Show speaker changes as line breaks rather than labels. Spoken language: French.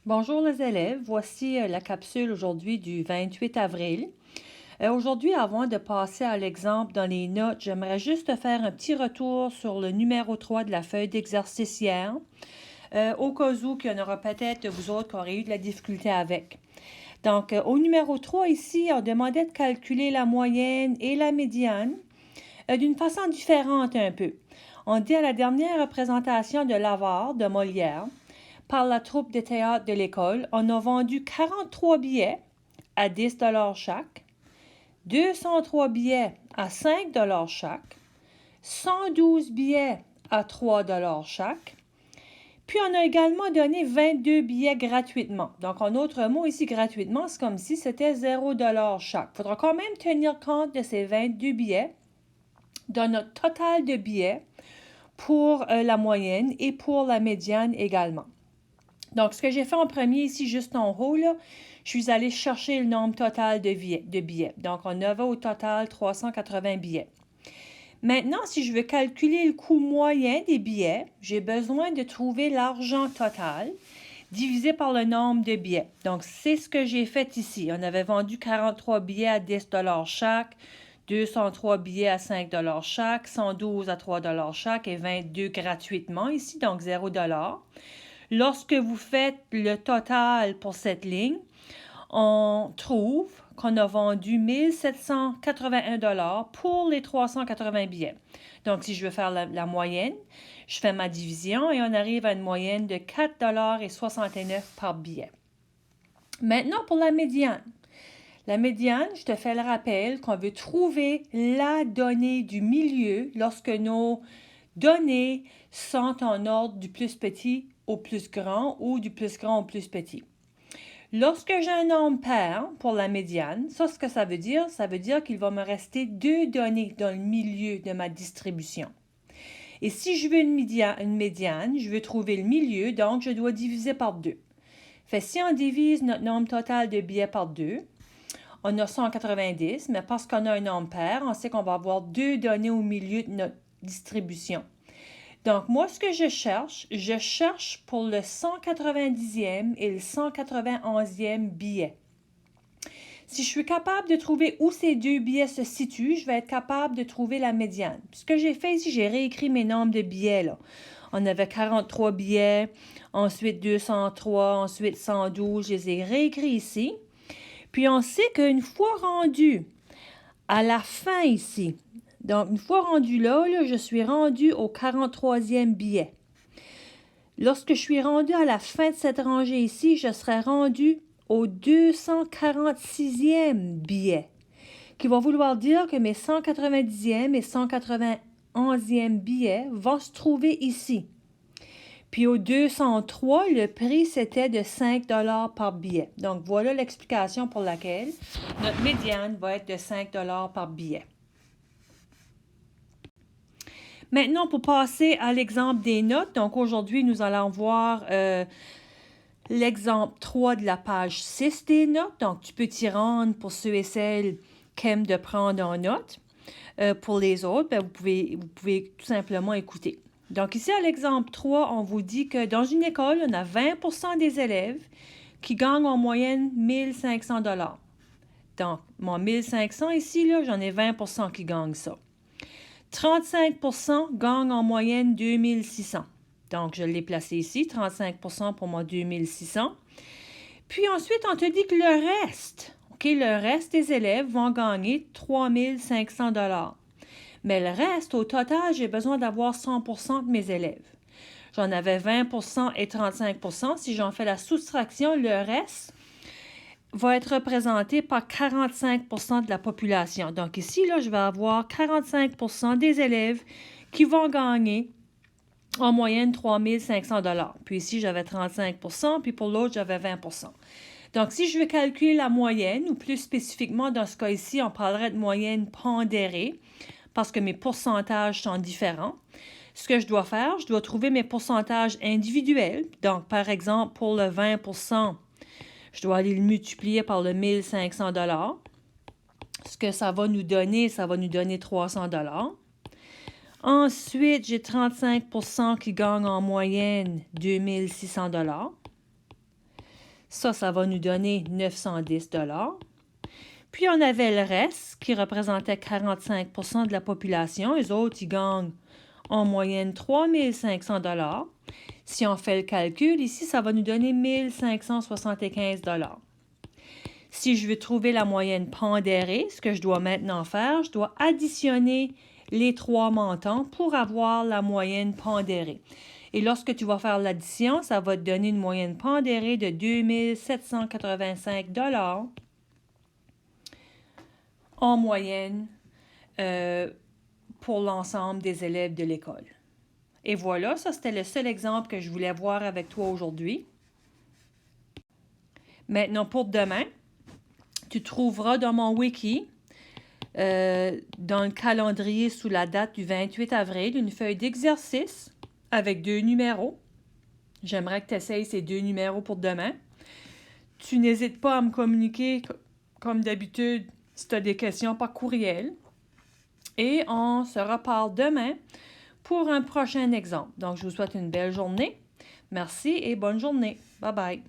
Bonjour les élèves, voici la capsule aujourd'hui du 28 avril. Aujourd'hui, avant de passer à l'exemple dans les notes, j'aimerais juste faire un petit retour sur le numéro 3 de la feuille d'exercice hier, au cas où qu'il y en aura peut-être vous autres qui aurez eu de la difficulté avec. Donc, au numéro 3 ici, on demandait de calculer la moyenne et la médiane d'une façon différente un peu. On dit à la dernière représentation de l'Avare de Molière, par la troupe de théâtre de l'école, on a vendu 43 billets à 10 chaque, 203 billets à 5 chaque, 112 billets à 3 chaque. Puis on a également donné 22 billets gratuitement. Donc en autre mot ici, gratuitement, c'est comme si c'était 0 chaque. Il faudra quand même tenir compte de ces 22 billets dans notre total de billets pour la moyenne et pour la médiane également. Donc, ce que j'ai fait en premier ici, juste en haut, là, je suis allée chercher le nombre total de billets. Donc, on avait au total 380 billets. Maintenant, si je veux calculer le coût moyen des billets, j'ai besoin de trouver l'argent total divisé par le nombre de billets. Donc, c'est ce que j'ai fait ici. On avait vendu 43 billets à 10 chaque, 203 billets à 5 chaque, 112 à 3 chaque et 22 gratuitement ici, donc 0 Lorsque vous faites le total pour cette ligne, on trouve qu'on a vendu 1 781 pour les 380 billets. Donc, si je veux faire la moyenne, je fais ma division et on arrive à une moyenne de 4,69 par billet. Maintenant, pour la médiane. La médiane, je te fais le rappel qu'on veut trouver la donnée du milieu lorsque nos données sont en ordre du plus petit au plus grand ou du plus grand au plus petit. Lorsque j'ai un nombre pair pour la médiane, ça, ce que ça veut dire qu'il va me rester deux données dans le milieu de ma distribution. Et si je veux une médiane, je veux trouver le milieu, donc je dois diviser par 2. Fait si on divise notre nombre total de billets par 2, on a 190, mais parce qu'on a un nombre pair, on sait qu'on va avoir deux données au milieu de notre distribution. Donc, moi, ce que je cherche pour le 190e et le 191e billet. Si je suis capable de trouver où ces deux billets se situent, je vais être capable de trouver la médiane. Ce que j'ai fait ici, j'ai réécrit mes nombres de billets, là. On avait 43 billets, ensuite 203, ensuite 112. Je les ai réécrits ici. Puis, on sait qu'une fois rendu à la fin ici, donc une fois rendu là, je suis rendu au 43e billet. Lorsque je suis rendu à la fin de cette rangée ici, je serai rendu au 246e billet, qui va vouloir dire que mes 190e et 191e billets vont se trouver ici. Puis au 203, le prix, c'était de 5 par billet. Donc, voilà l'explication pour laquelle notre médiane va être de 5 par billet. Maintenant, pour passer à l'exemple des notes, donc aujourd'hui, nous allons voir l'exemple 3 de la page 6 des notes. Donc, tu peux t'y rendre pour ceux et celles qui aiment de prendre en note. Pour les autres, vous pouvez tout simplement écouter. Donc, ici, à l'exemple 3, on vous dit que dans une école, on a 20% des élèves qui gagnent en moyenne 1 500 $. Donc, mon 1 500 ici, là, j'en ai 20% qui gagnent ça. 35% gagnent en moyenne 2 600. Donc, je l'ai placé ici, 35% pour mon 2 600. Puis ensuite, on te dit que le reste des élèves vont gagner 3 500 $. Mais le reste, au total, j'ai besoin d'avoir 100% de mes élèves. J'en avais 20% et 35%. Si j'en fais la soustraction, le reste va être représenté par 45% de la population. Donc ici, là, je vais avoir 45% des élèves qui vont gagner en moyenne 3 500 $. Puis ici, j'avais 35%, puis pour l'autre, j'avais 20%. Donc, si je veux calculer la moyenne, ou plus spécifiquement dans ce cas ici, on parlerait de moyenne pondérée, parce que mes pourcentages sont différents. Ce que je dois faire, je dois trouver mes pourcentages individuels. Donc, par exemple, pour le 20%, je dois aller le multiplier par le 1 500 $. Ce que ça va nous donner 300 $. Ensuite, j'ai 35% qui gagnent en moyenne 2 600 $. Ça va nous donner 910 $. Puis, on avait le reste qui représentait 45 % de la population. Les autres, ils gagnent en moyenne 3 500 $. Si on fait le calcul, ici, ça va nous donner 1 575 $. Si je veux trouver la moyenne pondérée, ce que je dois maintenant faire, je dois additionner les trois montants pour avoir la moyenne pondérée. Et lorsque tu vas faire l'addition, ça va te donner une moyenne pondérée de 2 785 $ en moyenne pour l'ensemble des élèves de l'école. Et voilà, ça c'était le seul exemple que je voulais voir avec toi aujourd'hui. Maintenant, pour demain, tu trouveras dans mon wiki, dans le calendrier sous la date du 28 avril, une feuille d'exercice avec 2 numéros. J'aimerais que tu essayes ces 2 numéros pour demain. Tu n'hésites pas à me communiquer, comme d'habitude, si tu as des questions par courriel. Et on se reparle demain pour un prochain exemple. Donc, je vous souhaite une belle journée. Merci et bonne journée. Bye bye.